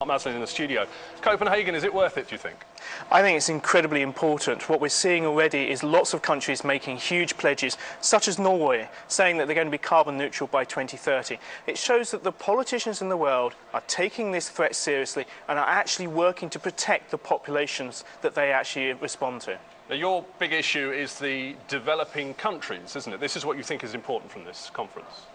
Maslin in the studio. Copenhagen, is it worth it, do you think? I think it's incredibly important. What we're seeing already is lots of countries making huge pledges, such as Norway, saying that they're going to be carbon neutral by 2030. It shows that the politicians in the world are taking this threat seriously and are actually working to protect the populations that they actually respond to. Now, your big issue is the developing countries, isn't it? This is what you think is important from this conference.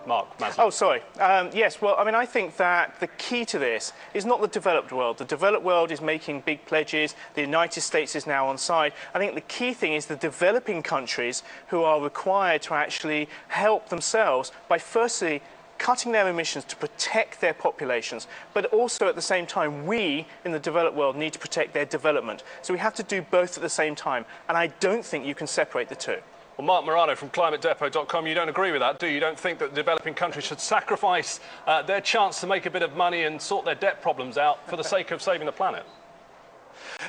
Mark Maslin. Oh, sorry. Yes, well, I mean, I think that the key to this is not the developed world. The developed world is making big pledges. The United States is now on side. I think the key thing is the developing countries who are required to actually help themselves by firstly cutting their emissions to protect their populations, but also at the same time, we in the developed world need to protect their development. So we have to do both at the same time, and I don't think you can separate the two. Well, Mark Morano from ClimateDepot.com, you don't agree with that, do you? You don't think that developing countries should sacrifice their chance to make a bit of money and sort their debt problems out for the sake of saving the planet?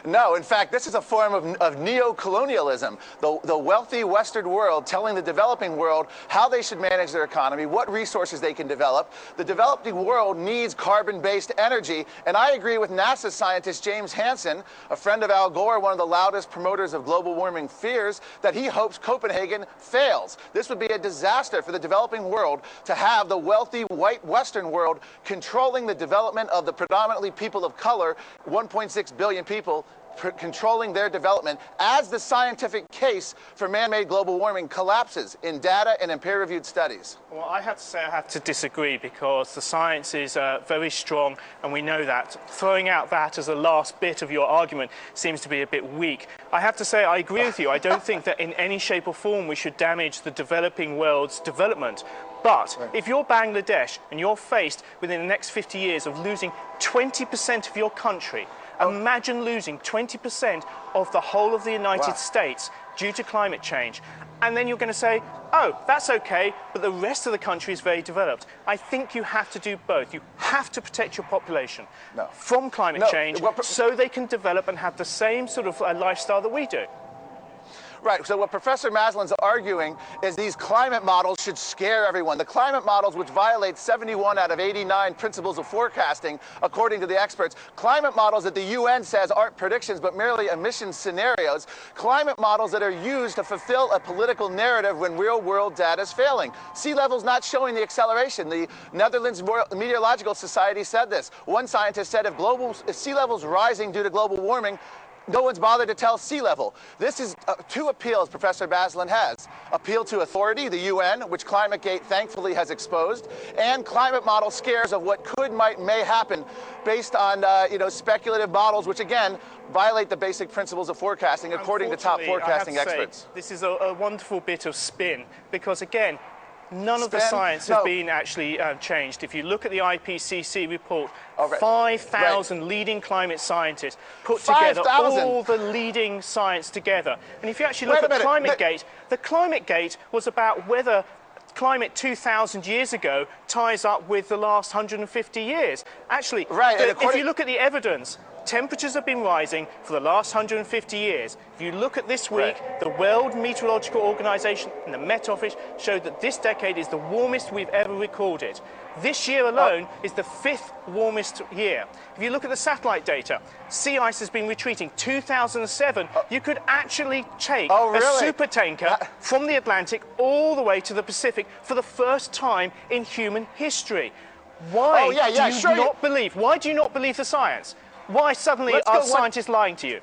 No, in fact, this is a form of neo-colonialism. The wealthy Western world telling the developing world how they should manage their economy, what resources they can develop. The developing world needs carbon-based energy, and I agree with NASA scientist James Hansen, a friend of Al Gore, one of the loudest promoters of global warming fears, that he hopes Copenhagen fails. This would be a disaster for the developing world to have the wealthy white Western world controlling the development of the predominantly people of color, 1.6 billion people, controlling their development as the scientific case for man-made global warming collapses in data and in peer-reviewed studies. Well, I have to say I have to disagree because the science is very strong and we know that. Throwing out that as a last bit of your argument seems to be a bit weak. I have to say I agree with you. I don't think that in any shape or form we should damage the developing world's development. But if you're Bangladesh and you're faced within the next 50 years of losing 20% of your country, imagine losing 20% of the whole of the United States due to climate change. And then you're going to say, oh, that's okay, but the rest of the country is very developed. I think you have to do both. You have to protect your population from climate change so they can develop and have the same sort of lifestyle that we do. Right, so what Professor Maslin's arguing is these climate models should scare everyone. The climate models, which violate 71 out of 89 principles of forecasting, according to the experts, climate models that the UN says aren't predictions but merely emission scenarios, climate models that are used to fulfill a political narrative when real-world data is failing. Sea level's not showing the acceleration. The Netherlands Meteorological Society said this. One scientist said if sea level's rising due to global warming, no one's bothered to tell sea level. This is two appeals Professor Maslin has. Appeal to authority, the UN, which ClimateGate thankfully has exposed, and climate model scares of what could, might, may happen based on speculative models, which again violate the basic principles of forecasting according to top forecasting experts. This is a wonderful bit of spin because again, none of the science has been actually changed. If you look at the IPCC report, 5,000 leading climate scientists put together all the leading science together. And if you actually look at ClimateGate, the ClimateGate was about whether climate 2,000 years ago ties up with the last 150 years. Actually, if you look at the evidence, temperatures have been rising for the last 150 years. If you look at this week, the World Meteorological Organization and the Met Office showed that this decade is the warmest we've ever recorded. This year alone is the 5th warmest year. If you look at the satellite data, sea ice has been retreating. 2007, you could actually take a supertanker from the Atlantic all the way to the Pacific for the first time in human history. Why do you not believe the science? Why suddenly are scientists lying to you?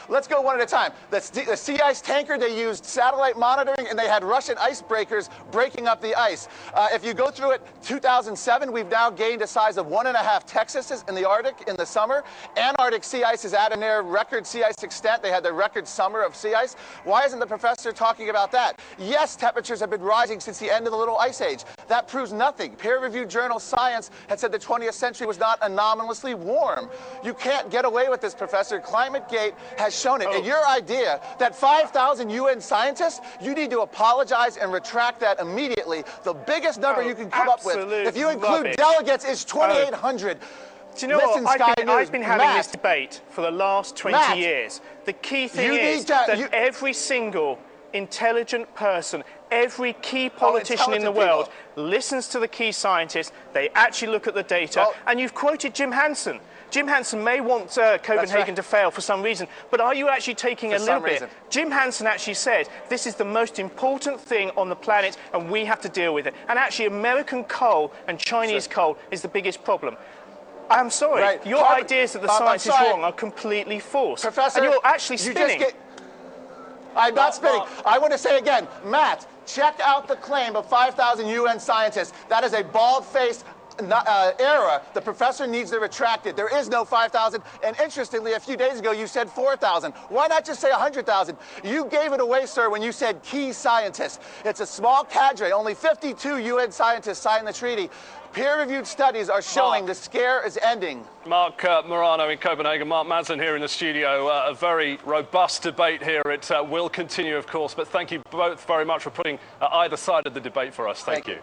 Let's go one at a time. The sea ice tanker, they used satellite monitoring, and they had Russian icebreakers breaking up the ice. If you go through it, 2007, we've now gained a size of 1.5 Texases in the Arctic in the summer. Antarctic sea ice is at a near record sea ice extent. They had the record summer of sea ice. Why isn't the professor talking about that? Yes, temperatures have been rising since the end of the Little Ice Age. That proves nothing. Peer-reviewed journal Science had said the 20th century was not anomalously warm. You can't get away with this, Professor. ClimateGate has shown it. And your idea that 5,000 UN scientists, you need to apologize and retract that immediately. The biggest number you can come up with, if you include delegates, is 2,800. Do you know what? I've been having this debate for the last 20 years. The key thing is that every single intelligent person, every key politician in the world listens to the key scientists. They actually look at the data. And you've quoted Jim Hansen. Jim Hansen may want Copenhagen to fail for some reason, but are you actually taking a little bit? Jim Hansen actually said this is the most important thing on the planet and we have to deal with it. And actually American coal and Chinese coal is the biggest problem. I'm sorry, your ideas that the science is wrong are completely false. Professor, and you're actually spinning. I'm not spinning. I want to say again, Matt, check out the claim of 5,000 UN scientists. That is a bald-faced error. The professor needs to retract it. There is no 5,000. And interestingly, a few days ago, you said 4,000. Why not just say 100,000? You gave it away, sir, when you said key scientists. It's a small cadre. Only 52 UN scientists signed the treaty. Peer-reviewed studies are showing the scare is ending. Mark Morano in Copenhagen, Mark Madsen here in the studio. A very robust debate here. It will continue, of course, but thank you both very much for putting either side of the debate for us. Thank you.